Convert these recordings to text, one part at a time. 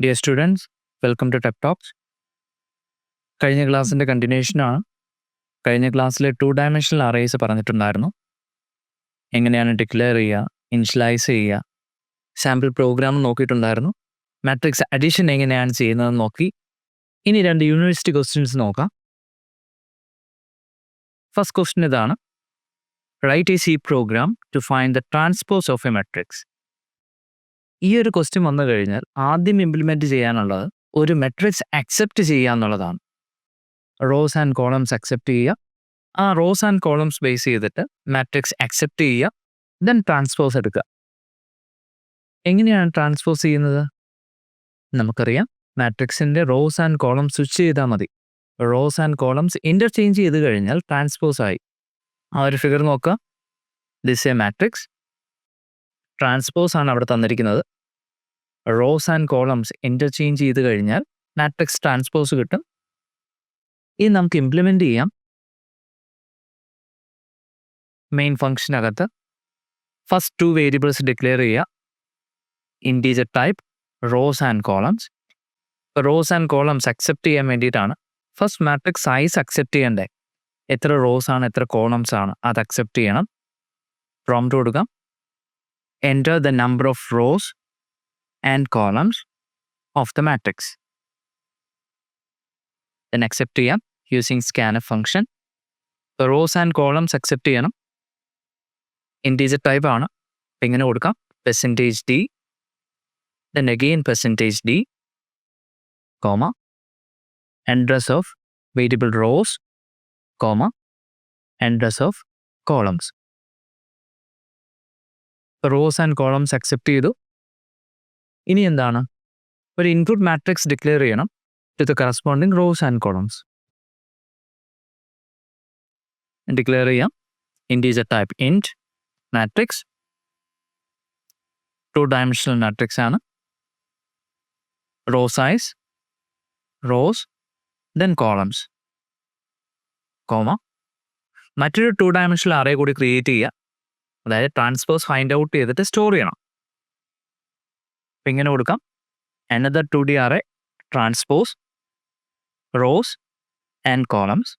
Dear students, welcome to Tech Talks. കഴിഞ്ഞ ക്ലാസ്സിൻ്റെ കണ്ടിന്യൂഷനാണ്. കഴിഞ്ഞ ക്ലാസ്സിൽ 2 ഡയമെൻഷണൽ അറേസ് പറഞ്ഞിട്ടുണ്ടായിരുന്നു. എങ്ങനെയാണ് ഡിക്ലെയർ ചെയ്യുക, ഇനിഷ്യലൈസ് ചെയ്യുക, സാമ്പിൾ പ്രോഗ്രാം നോക്കിയിട്ടുണ്ടായിരുന്നു. മാട്രിക്സ് അഡീഷൻ എങ്ങനെയാണ് ചെയ്യുന്നതെന്ന് നോക്കി. ഇനി 2 യൂണിവേഴ്സിറ്റി ക്വസ്റ്റ്യൻസ് നോക്കാം. ഫസ്റ്റ് ക്വസ്റ്റ്യൻ ഇതാണ്: write a C program to find the transpose of a matrix. ഈ ഒരു ക്വസ്റ്റ്യൻ വന്നു കഴിഞ്ഞാൽ ആദ്യം ഇംപ്ലിമെൻറ്റ് ചെയ്യാനുള്ളത് ഒരു മെട്രിക്സ് അക്സെപ്റ്റ് ചെയ്യുക എന്നുള്ളതാണ്. റോസ് ആൻഡ് കോളംസ് അക്സെപ്റ്റ് ചെയ്യുക, ആ റോസ് ആൻഡ് കോളംസ് ബേസ് ചെയ്തിട്ട് മാട്രിക്സ് അക്സെപ്റ്റ് ചെയ്യുക, ദെൻ ട്രാൻസ്പോസ് എടുക്കുക. എങ്ങനെയാണ് ട്രാൻസ്പോസ് ചെയ്യുന്നത്? നമുക്കറിയാം, മാട്രിക്സിൻ്റെ റോസ് ആൻഡ് കോളംസ് സ്വിച്ച് ചെയ്താൽ മതി. റോസ് ആൻഡ് കോളംസ് ഇൻ്റർചേഞ്ച് ചെയ്ത് കഴിഞ്ഞാൽ ട്രാൻസ്പോസ് ആയി. ആ ഒരു ഫിഗർ നോക്കുക. ദിസ് എ മാട്രിക്സ്, ട്രാൻസ്പോസ് ആണ് അവിടെ തന്നിരിക്കുന്നത്. റോസ് ആൻഡ് കോളംസ് ഇൻ്റർചേഞ്ച് ചെയ്ത് കഴിഞ്ഞാൽ മാട്രിക്സ് ട്രാൻസ്പോസ് കിട്ടും. ഇത് നമുക്ക് ഇംപ്ലിമെൻ്റ് ചെയ്യാം. മെയിൻ ഫംഗ്ഷനകത്ത് ഫസ്റ്റ് 2 വേരിയബിൾസ് ഡിക്ലെയർ ചെയ്യുക. Integer type rose and columns. Rose and columns accept ചെയ്യാൻ വേണ്ടിയിട്ടാണ് ഫസ്റ്റ് മാട്രിക്സ് സൈസ് അക്സെപ്റ്റ് ചെയ്യണ്ടേ. എത്ര റോസ് ആണ്, എത്ര കോളംസ് ആണ്, അത് അക്സെപ്റ്റ് ചെയ്യണം. പ്രോംപ്റ്റ് കൊടുക്കാം. Enter the number of rows and columns of the matrix. Then accept ചെയ്യാം using scanf function. The rows and columns accept ചെയ്യണം. Integer type ആണ്. ഇങ്ങനെ കൊടുക്കാം %d, then again %d, comma, address of variable rows, comma, address of columns. Rows and columns accept ചെയ്തു. ഇനി എന്താണ്? ഒരു input matrix declare ചെയ്യണം to the corresponding rows and columns. Declare ചെയ്യാം. Integer type int matrix, 2 dimensional matrix ആണ്. Row size rows, then columns, comma. മറ്റൊരു 2 dimensional array കൂടി create ചെയ്യുക. അതായത് ട്രാൻസ്പോസ് ഫൈൻഡ് ഔട്ട് ചെയ്തിട്ട് സ്റ്റോർ ചെയ്യണം. അപ്പം ഇങ്ങനെ കൊടുക്കാം. another 2D array transpose rows and columns.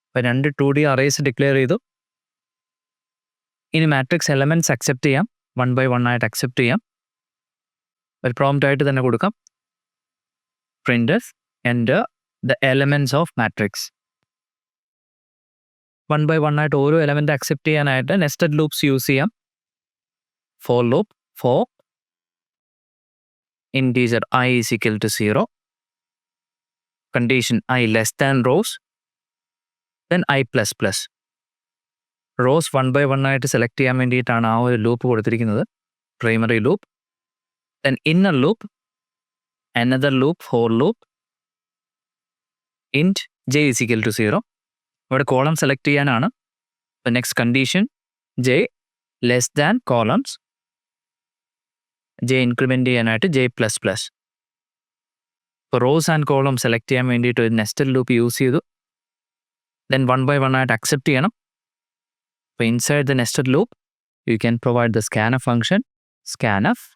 അപ്പോൾ 2 2D arrays ഡിക്ലെയർ ചെയ്തു. ഇനി മാട്രിക്സ് എലമെൻറ്റ്സ് അക്സെപ്റ്റ് ചെയ്യാം. 1 by 1 ആയിട്ട് അക്സെപ്റ്റ് ചെയ്യാം. ഒരു പ്രോംപ്റ്റ് ആയിട്ട് തന്നെ കൊടുക്കാം. printf enter the elements of matrix. 1 by 1 ആയിട്ട് ഓരോ എലമെൻറ്റ് അക്സെപ്റ്റ് ചെയ്യാനായിട്ട് നെസ്റ്റഡ് ലൂപ്സ് യൂസ് ചെയ്യാം. for loop for integer I is equal to 0, condition I less than rows, then I plus plus. Rose 1 by 1 ആയിട്ട് select ചെയ്യാൻ വേണ്ടിയിട്ടാണ് ആ ഒരു loop കൊടുത്തിരിക്കുന്നത്, primary loop. Then inner loop, another loop for loop, int j is equal to 0. ഇവിടെ column select ചെയ്യാനാണ്. Next condition j less than columns, J increment ചെയ്യാനായിട്ട് J plus plus. ഇപ്പോൾ റോസ് ആൻഡ് കോളം സെലക്ട് ചെയ്യാൻ വേണ്ടിയിട്ട് ഒരു nested loop use ചെയ്തു. Then 1 by 1 ആയിട്ട് accept ചെയ്യണം. അപ്പോൾ inside the nested loop you can provide the സ്കാനഫ് function. സ്കാനഫ്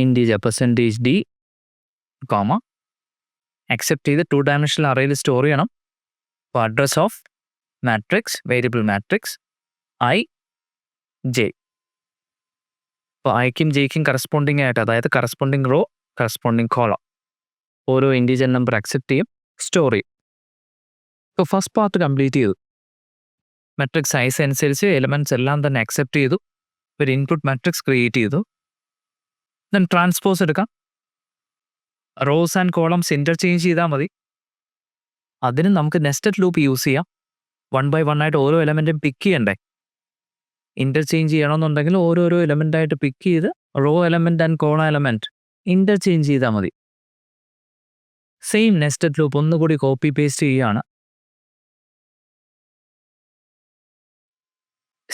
integer %d, comma, accept ചെയ്ത് 2 ഡയമെൻഷണൽ അറേയിൽ സ്റ്റോർ ചെയ്യണം. അപ്പോൾ address of matrix, variable matrix I J. അപ്പോൾ ഐക്കും ജെയ്ക്കും കറസ്പോണ്ടിങ് ആയിട്ട്, അതായത് കറസ്പോണ്ടിങ് റോ, കറസ്പോണ്ടിങ് കോളം, ഓരോ ഇൻറ്റീജർ നമ്പർ അക്സെപ്റ്റ് ചെയ്യും, സ്റ്റോർ ചെയ്യും. ഇപ്പോൾ ഫസ്റ്റ് പാർട്ട് കംപ്ലീറ്റ് ചെയ്തു. മാട്രിക്സ് സൈസ് അനുസരിച്ച് എലമെൻറ്റ്സ് എല്ലാം തന്നെ അക്സെപ്റ്റ് ചെയ്തു. ഒരു ഇൻപുട്ട് മാട്രിക്സ് ക്രിയേറ്റ് ചെയ്തു. ദെൻ ട്രാൻസ്പോസ് എടുക്കാം. റോസ് ആൻഡ് കോളംസ് ഇൻ്റർചേഞ്ച് ചെയ്താൽ മതി. അതിന് നമുക്ക് നെസ്റ്റഡ് ലൂപ്പ് യൂസ് ചെയ്യാം. 1 by 1 ആയിട്ട് ഓരോ എലമെൻറ്റും പിക്ക് ചെയ്യണ്ടേ. ഇൻ്റർചേഞ്ച് ചെയ്യണമെന്നുണ്ടെങ്കിൽ ഓരോരോ എലമെൻ്റ് ആയിട്ട് പിക്ക് ചെയ്ത് row element and column element interchange ചെയ്താൽ മതി. സെയിം നെസ്റ്റഡ് ലൂപ്പ് ഒന്നുകൂടി കോപ്പി പേസ്റ്റ് ചെയ്യുകയാണ്.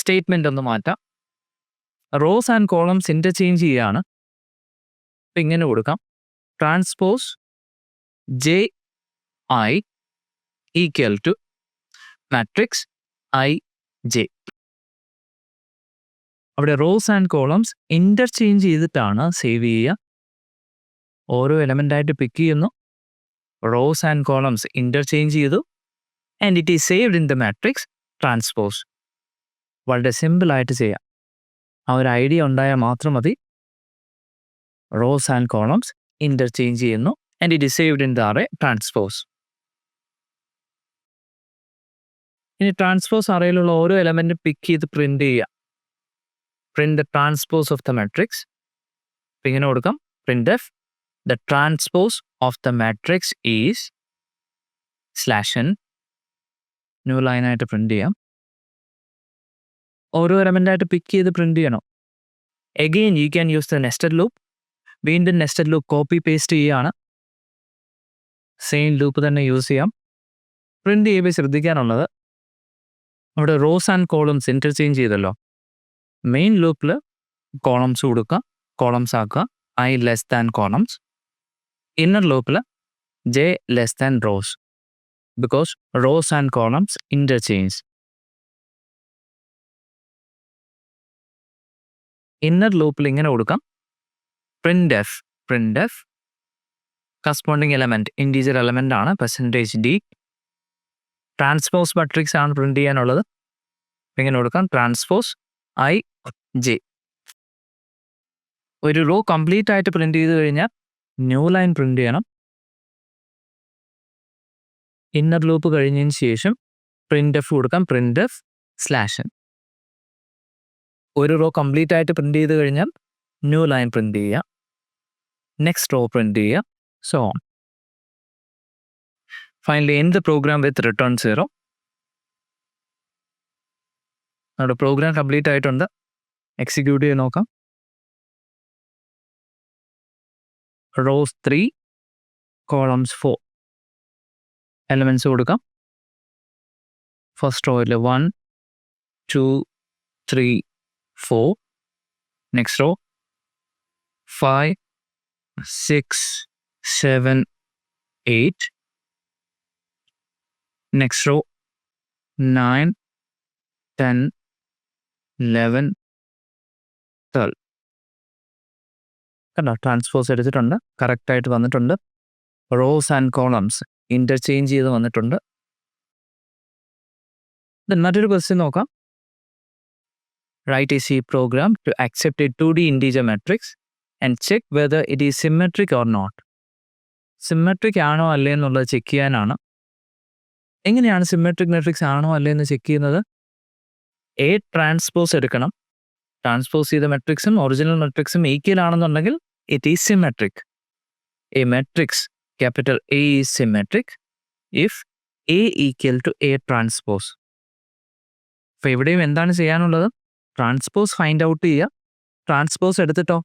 സ്റ്റേറ്റ്മെൻ്റ് ഒന്ന് മാറ്റാം. റോസ് ആൻഡ് കോളംസ് ഇൻ്റർചേഞ്ച് ചെയ്യുകയാണ്. അപ്പം ഇങ്ങനെ കൊടുക്കാം. Transpose J I equal to matrix I J. അവിടെ റോസ് ആൻഡ് കോളംസ് ഇൻ്റർചേഞ്ച് ചെയ്തിട്ടാണ് സേവ് ചെയ്യുക. ഓരോ എലമെൻ്റായിട്ട് പിക്ക് ചെയ്യുന്നു, റോസ് ആൻഡ് കോളംസ് ഇൻ്റർചേഞ്ച് ചെയ്തു, and it is saved in the matrix transpose. വളരെ സിമ്പിളായിട്ട് ചെയ്യാം. ആ ഒരു ഐഡിയ ഉണ്ടായാൽ മാത്രം മതി. റോസ് ആൻഡ് കോളംസ് ഇൻ്റർചേഞ്ച് ചെയ്യുന്നു, and it is saved in the array transpose. ഇനി ട്രാൻസ്പോസ് അറേയിലുള്ള ഓരോ എലമെൻറ്റും പിക്ക് ചെയ്ത് പ്രിൻ്റ് ചെയ്യുക. Print the transpose of the matrix. ഇങ്ങനെ കൊടുക്കാം, print F the transpose of the matrix is /n. New ലൈനായിട്ട് പ്രിൻ്റ് ചെയ്യാം. ഓരോ എലമെൻ്റായിട്ട് പിക്ക് ചെയ്ത് പ്രിൻ്റ് ചെയ്യണം. Again you can use the nested loop. വീണ്ടും നെസ്റ്റഡ് ലൂപ്പ് കോപ്പി പേസ്റ്റ് ചെയ്യുകയാണ്. സെയിം ലൂപ്പ് തന്നെ യൂസ് ചെയ്യാം. പ്രിൻ്റ് ചെയ്യുമ്പോൾ ശ്രദ്ധിക്കാനുള്ളത്, അവിടെ റോസ് ആൻഡ് കോളംസ് ഇൻ്റർചേഞ്ച് ചെയ്തല്ലോ. മെയിൻ ലൂപ്പിൽ കോളംസ് കൊടുക്കുക, കോളംസ് ആക്കുക, i less than columns. Inner ലൂപ്പിൽ j less than rows, because rose and columns interchange. Inner ലൂപ്പിൽ ഇങ്ങനെ കൊടുക്കാം, print f corresponding element integer element ആണ് %d. ട്രാൻസ്പോസ് മാട്രിക്സ് ആണ് പ്രിൻ്റ് ചെയ്യാനുള്ളത്. ഇങ്ങനെ കൊടുക്കാം, ട്രാൻസ്പോസ് i j. ഒരു റോ കംപ്ലീറ്റ് ആയിട്ട് പ്രിൻ്റ് ചെയ്ത് കഴിഞ്ഞാൽ ന്യൂ ലൈൻ പ്രിൻ്റ് ചെയ്യണം. ഇന്നർ ലൂപ്പ് കഴിഞ്ഞതിന് ശേഷം പ്രിൻ്റ് എഫ് കൊടുക്കാം, പ്രിൻ്റ് എഫ് /n. ഒരു റോ കംപ്ലീറ്റ് ആയിട്ട് പ്രിൻ്റ് ചെയ്ത് കഴിഞ്ഞാൽ ന്യൂ ലൈൻ പ്രിൻ്റ് ചെയ്യുക, നെക്സ്റ്റ് റോ പ്രിൻ്റ് ചെയ്യുക, so on. Finally end the program with return 0. നമ്മുടെ പ്രോഗ്രാം കംപ്ലീറ്റ് ആയിട്ടുണ്ട്. എക്സിക്യൂട്ട് ചെയ്ത് നോക്കാം. റോസ് 3 കോളംസ് 4 എലമെൻറ്റ്സ് കൊടുക്കാം. ഫസ്റ്റ് റോയിൽ 1 2 3 4. Next row 5 6 7 8. Next row 9 10 11 12. കണ്ടോ, ട്രാൻസ്പോസ് എടുത്തിട്ടുണ്ട്, കറക്റ്റായിട്ട് വന്നിട്ടുണ്ട്. റോസ് ആൻഡ് കോളംസ് ഇൻ്റർചേഞ്ച് ചെയ്ത് വന്നിട്ടുണ്ട്. മറ്റൊരു ക്വസ്റ്റ്യൻ നോക്കാം. Write a C program to accept a 2D integer matrix and check whether it is symmetric or not. Symmetric ആണോ അല്ലേ എന്നുള്ളത് ചെക്ക് ചെയ്യാനാണ്. എങ്ങനെയാണ് സിമ്മട്രിക് മാട്രിക്സ് ആണോ അല്ലേ എന്ന് ചെക്ക് ചെയ്യുന്നത്? A ട്രാൻസ്പോസ് എടുക്കണം. ട്രാൻസ്പോസ് ചെയ്ത മെട്രിക്സും ഒറിജിനൽ മെട്രിക്സും ഈക്വൽ ആണെന്നുണ്ടെങ്കിൽ it is symmetric. A matrix capital A is symmetric if A equal to A transpose. അപ്പോൾ ഇവിടെയും എന്താണ് ചെയ്യാനുള്ളത്? ട്രാൻസ്പോസ് ഫൈൻഡ് ഔട്ട് ചെയ്യുക. ട്രാൻസ്പോസ് എടുത്തിട്ടോ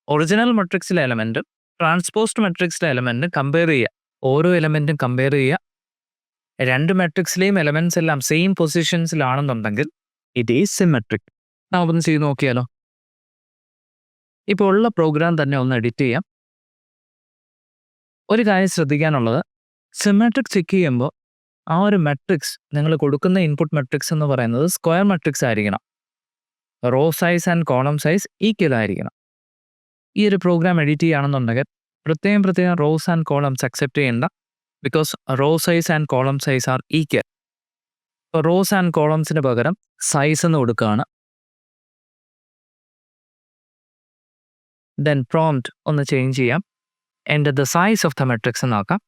ഒറിജിനൽ മെട്രിക്സിലെ എലമെൻറ്റും ട്രാൻസ്പോസ്ഡ് മെട്രിക്സിലെ എലമെൻറ്റും കമ്പയർ ചെയ്യുക. ഓരോ എലമെൻറ്റും കമ്പയർ ചെയ്യുക. രണ്ട് മെട്രിക്സിലെയും എലമെൻറ്റ്സ് എല്ലാം സെയിം പൊസിഷൻസിലാണെന്നുണ്ടെങ്കിൽ ഇറ്റ് ഈസ് സിമെട്രിക്. നമുക്കൊന്ന് ചെയ്ത് നോക്കിയാലോ. ഇപ്പോൾ ഉള്ള പ്രോഗ്രാം തന്നെ ഒന്ന് എഡിറ്റ് ചെയ്യാം. ഒരു കാര്യം ശ്രദ്ധിക്കാനുള്ളത്, സിമെട്രിക് ചെക്ക് ചെയ്യുമ്പോൾ ആ ഒരു മെട്രിക്സ് നിങ്ങൾ കൊടുക്കുന്ന ഇൻപുട്ട് മെട്രിക്സ് എന്ന് പറയുന്നത് സ്ക്വയർ മെട്രിക്സ് ആയിരിക്കണം. Raw size and column size equal ആയിരിക്കണം. ഈ ഒരു പ്രോഗ്രാം എഡിറ്റ് ചെയ്യുകയാണെന്നുണ്ടെങ്കിൽ പ്രത്യേകം റോസ് ആൻഡ് കോളംസ് അക്സെപ്റ്റ് ചെയ്യേണ്ട, because raw size and column size R equal. ഇപ്പോൾ റോസ് ആൻഡ് കോളംസിന് പകരം സൈസ് എന്ന് കൊടുക്കുകയാണ്. ദെൻ പ്രോംപ്റ്റ് ഒന്ന് ചേഞ്ച് ചെയ്യാം. എൻ്റെ the size of the matrix എന്നാക്കാം.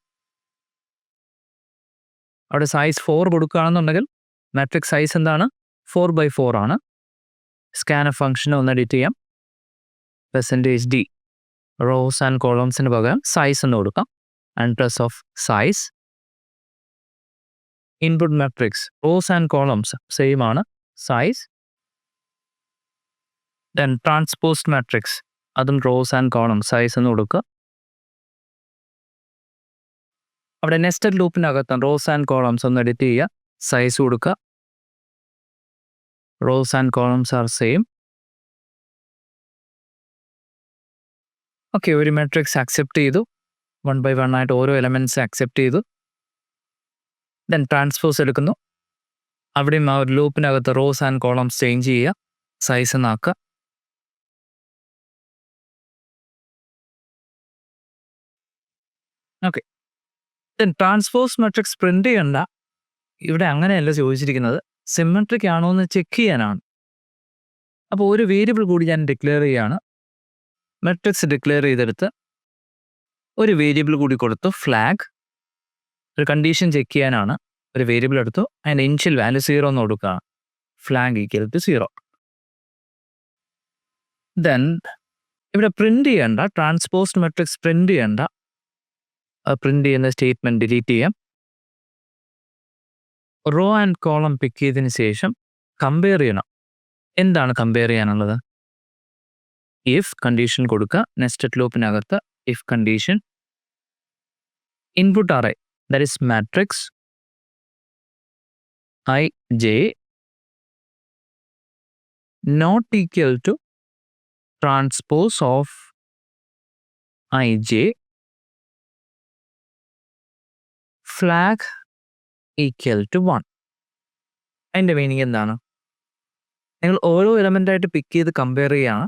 അവിടെ സൈസ് 4 കൊടുക്കുകയാണെന്നുണ്ടെങ്കിൽ മെട്രിക്സ് സൈസ് എന്താണ്? 4/4 ആണ്. സ്കാനഫ് ഫംഗ്ഷനെ ഒന്ന് എഡിറ്റ് ചെയ്യാം. %d റോസ് ആൻഡ് കോളംസിന് പകരം സൈസ് എന്ന് കൊടുക്കാം. Address of size. Input matrix rows and columns same ആണ്, സൈസ്. ദെൻ ട്രാൻസ്പോസ്ഡ് മെട്രിക്സ് അതും റോസ് ആൻഡ് കോളം സൈസ് എന്ന് കൊടുക്കുക. അവിടെ നെസ്റ്റഡ് ലൂപ്പിനകത്ത് റോസ് ആൻഡ് കോളംസ് ഒന്ന് എഡിറ്റ് ചെയ്യുക, സൈസ് കൊടുക്കുക. Rows and columns are same. Okay, ഒരു മെട്രിക്സ് അക്സെപ്റ്റ് ചെയ്തു. 1/1 ആയിട്ട് ഓരോ എലമെൻറ്റ്സ് അക്സെപ്റ്റ് ചെയ്തു. ദെൻ ട്രാൻസ്പോസ് എടുക്കുന്നു. അവിടെയും ആ ഒരു ലൂപ്പിനകത്ത് റോസ് ആൻഡ് കോളംസ് ചേഞ്ച് ചെയ്യുക. സൈസ് എന്നാക്കുക. Okay. Then transpose matrix print ചെയ്യണ്ട. ഇവിടെ അങ്ങനെയല്ല ചോദിച്ചിരിക്കുന്നത്, സിമെട്രിക് ആണോ എന്ന് ചെക്ക് ചെയ്യാനാണ്. അപ്പോൾ ഒരു വേരിയബിൾ കൂടി ഞാൻ ഡിക്ലെയർ ചെയ്യാണ്. മെട്രിക്സ് ഡിക്ലെയർ ചെയ്തെടുത്ത് ഒരു വേരിയബിൾ കൂടി കൊടുത്തു, ഫ്ലാഗ്. ഒരു കണ്ടീഷൻ ചെക്ക് ചെയ്യാനാണ്. ഒരു വേരിയബിൾ എടുത്തു, അതിൻ്റെ ഇനിഷ്യൽ വാല്യൂ 0 എന്ന് കൊടുക്കുക. Flag equal to 0. ദെൻ ഇവിടെ പ്രിന്റ് ചെയ്യേണ്ട, ട്രാൻസ്പോസ്ഡ് മെട്രിക്സ് പ്രിന്റ് ചെയ്യേണ്ട. പ്രിന്റ് ചെയ്യുന്ന സ്റ്റേറ്റ്മെന്റ് ഡിലീറ്റ് ചെയ്യാം. റോ ആൻഡ് കോളം പിക്ക് ചെയ്തതിന് ശേഷം കമ്പയർ ചെയ്യണം. എന്താണ് കമ്പയർ ചെയ്യാനുള്ളത്? ഇഫ് കണ്ടീഷൻ കൊടുക്കുക. നെസ്റ്റഡ് ലൂപ്പിനകത്ത് if condition input array, that is matrix ij not equal to transpose of ij flag equal to 1. അതിൻ്റെ മീനിങ് എന്താണ്? നിങ്ങൾ ഓരോ എലമെൻ്റായിട്ട് പിക്ക് ചെയ്ത് കമ്പയർ ചെയ്യുകയാണ്.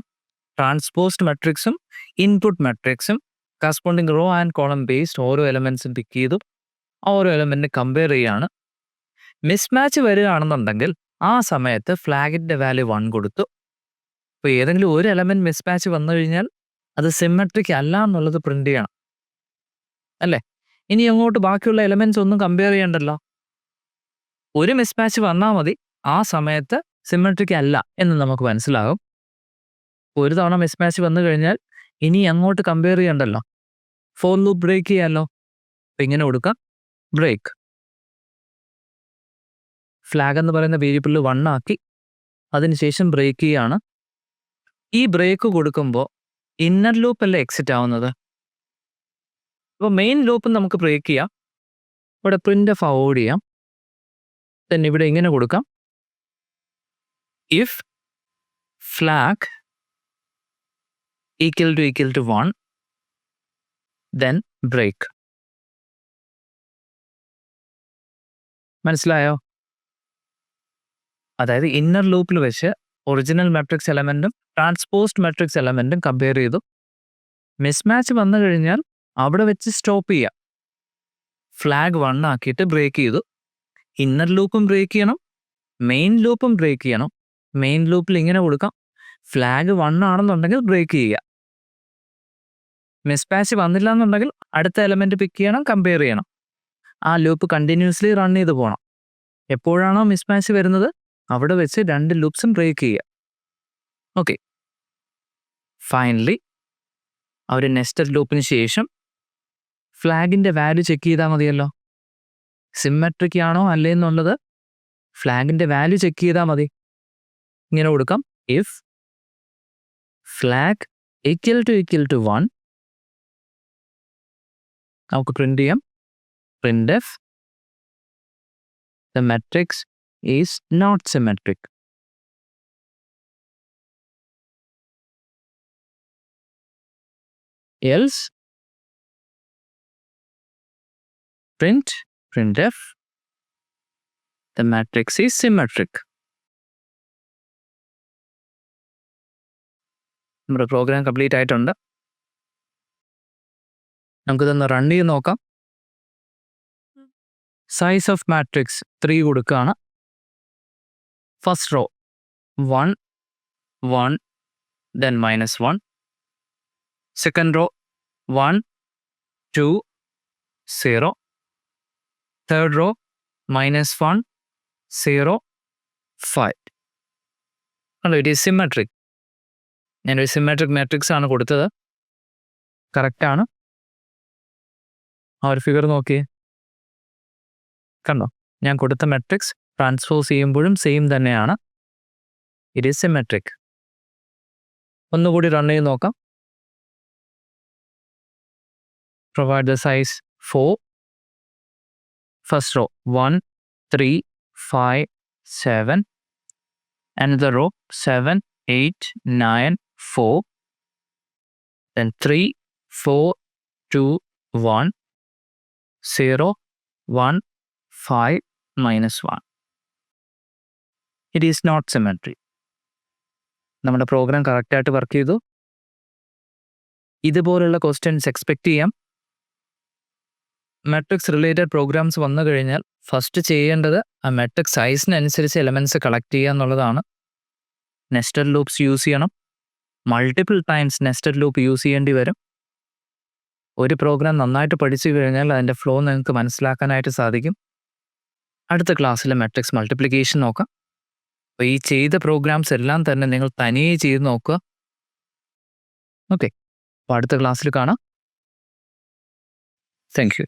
ട്രാൻസ്പോസ്ഡ് മെട്രിക്സും ഇൻപുട്ട് മെട്രിക്സും corresponding row and column based ഓരോ എലമെൻറ്റ്സും പിക്ക് ചെയ്തു ഓരോ എലമെൻറ്റിനെ കമ്പയർ ചെയ്യുകയാണ്. മിസ്മാച്ച് വരികയാണെന്നുണ്ടെങ്കിൽ ആ സമയത്ത് ഫ്ലാഗിൻ്റെ വാല്യൂ 1 കൊടുത്തു. അപ്പോൾ ഏതെങ്കിലും ഒരു എലമെൻറ്റ് മിസ്മാച്ച് വന്നു കഴിഞ്ഞാൽ അത് സിമെട്രിക് അല്ല എന്നുള്ളത് പ്രിന്റ് ചെയ്യണം, അല്ലേ? ഇനി അങ്ങോട്ട് ബാക്കിയുള്ള എലമെൻറ്റ്സ് ഒന്നും കമ്പയർ ചെയ്യണ്ടല്ലോ. ഒരു മിസ്മാച്ച് വന്നാൽ മതി, ആ സമയത്ത് സിമെട്രിക് അല്ല എന്ന് നമുക്ക് മനസ്സിലാകും. ഒരു തവണ മിസ്മാച്ച് വന്നു കഴിഞ്ഞാൽ ഇനി അങ്ങോട്ട് കമ്പയർ ചെയ്യണ്ടല്ലോ. ഫോർ ലൂപ്പ് ബ്രേക്ക് ചെയ്യാമല്ലോ. അപ്പം ഇങ്ങനെ കൊടുക്കാം, ബ്രേക്ക്. ഫ്ലാഗ് എന്ന് പറയുന്ന വേരിയബിളിൽ 1 ആക്കി, അതിനുശേഷം ബ്രേക്ക് ചെയ്യാണ്. ഈ ബ്രേക്ക് കൊടുക്കുമ്പോൾ ഇന്നർ ലൂപ്പ് അല്ലേ എക്സിറ്റ് ആവുന്നത്. അപ്പോൾ മെയിൻ ലൂപ്പ് നമുക്ക് ബ്രേക്ക് ചെയ്യാം. ഇവിടെ പ്രിന്റ് ഓഫ് അവോയ്ഡ് ചെയ്യാം. then ഇവിടെ ഇങ്ങനെ കൊടുക്കാം, if flag equal to 1 then break. മനസ്സിലായോ? അതായത് ഇന്നർ ലൂപ്പിൽ വെച്ച് ഒറിജിനൽ മാട്രിക്സ് എലമെൻറ്റും ട്രാൻസ്പോസ്ഡ് മാട്രിക്സ് എലമെൻറ്റും കമ്പയർ ചെയ്തു. മിസ്മാച്ച് വന്നു കഴിഞ്ഞാൽ അവിടെ വെച്ച് സ്റ്റോപ്പ് ചെയ്യാം. ഫ്ലാഗ് 1 ആക്കിയിട്ട് ബ്രേക്ക് ചെയ്തു. ഇന്നർ ലൂപ്പും ബ്രേക്ക് ചെയ്യണം, മെയിൻ ലൂപ്പും ബ്രേക്ക് ചെയ്യണം. മെയിൻ ലൂപ്പിൽ ഇങ്ങനെ കൊടുക്കാം, ഫ്ലാഗ് 1 ആണെന്നുണ്ടെങ്കിൽ ബ്രേക്ക് ചെയ്യുക. മിസ്മാച്ച് വന്നില്ല എന്നുണ്ടെങ്കിൽ അടുത്ത എലമെൻറ്റ് പിക്ക് ചെയ്യണം, കമ്പയർ ചെയ്യണം. ആ ലൂപ്പ് കണ്ടിന്യൂസ്ലി റൺ ചെയ്ത് പോകണം. എപ്പോഴാണോ മിസ്മാച്ച് വരുന്നത് അവിടെ വെച്ച് 2 ലൂപ്സും ബ്രേക്ക് ചെയ്യുക. ഓക്കെ. ഫൈനലി ആ ഒരു നെസ്റ്റഡ് ലൂപ്പിന് ശേഷം ഫ്ലാഗിൻ്റെ വാല്യൂ ചെക്ക് ചെയ്താൽ മതിയല്ലോ. സിമെട്രിക് ആണോ അല്ലേ എന്നുള്ളത് ഫ്ലാഗിൻ്റെ വാല്യൂ ചെക്ക് ചെയ്താൽ മതി. ഇങ്ങനെ കൊടുക്കാം, ഇഫ് ഫ്ലാഗ് ഈക്വൽ ടു 1 നമുക്ക് പ്രിന്റ് ചെയ്യാം, print F the matrix is not symmetric. Else printf the matrix is symmetric. നമ്മുടെ പ്രോഗ്രാം കംപ്ലീറ്റ് ആയിട്ടുണ്ട്. നമുക്കിതൊന്ന് റൺ ചെയ്ത് നോക്കാം. സൈസ് ഓഫ് മാട്രിക്സ് 3 കൊടുക്കുകയാണ്. First row 1 1 then -1. Second row 1 2 0. Third row -1 0 5. അല്ലോ, it is symmetric. ഞാനൊരു സിമെട്രിക് മാട്രിക്സ് ആണ് കൊടുത്തത്. കറക്റ്റാണ്. ആ ഒരു ഫിഗർ നോക്കിയേ, കണ്ടോ? ഞാൻ കൊടുത്ത മാട്രിക്സ് ട്രാൻസ്പോസ് ചെയ്യുമ്പോഴും സെയിം തന്നെയാണ്. It is symmetric. ഒന്നുകൂടി റൺ ചെയ്ത് നോക്കാം. Provide the size 4. First row 1 3 5 7. Another row 7 8 9 4. Then 3 4 2 1 0 1 5 -1. It is not symmetry. നമ്മുടെ പ്രോഗ്രാം കറക്റ്റായിട്ട് വർക്ക് ചെയ്തു. ഇതുപോലുള്ള ക്വസ്റ്റ്യൻസ് എക്സ്പെക്റ്റ് ചെയ്യാം. മെട്രിക്സ് റിലേറ്റഡ് പ്രോഗ്രാംസ് വന്നു കഴിഞ്ഞാൽ ഫസ്റ്റ് ചെയ്യേണ്ടത് ആ മെട്രിക്സ് സൈസിനനുസരിച്ച് എലമെൻറ്റ്സ് കളക്ട് ചെയ്യുക എന്നുള്ളതാണ്. നെസ്റ്റഡ് ലൂപ്സ് യൂസ് ചെയ്യണം. Multiple times nested loop use ചെയ്യേണ്ടി വരും. ഒരു പ്രോഗ്രാം നന്നായിട്ട് പഠിച്ചു കഴിഞ്ഞാൽ അതിൻ്റെ ഫ്ലോ നിങ്ങൾക്ക് മനസ്സിലാക്കാനായിട്ട് സാധിക്കും. അടുത്ത ക്ലാസ്സിൽ മെട്രിക്സ് മൾട്ടിപ്ലിക്കേഷൻ നോക്കാം. അപ്പോൾ ഈ ചെയ്ത പ്രോഗ്രാംസ് എല്ലാം തന്നെ നിങ്ങൾ തനിയെ ചെയ്ത് നോക്കുക. ഓക്കെ, അപ്പോൾ അടുത്ത ക്ലാസ്സിൽ കാണാം. Thank you.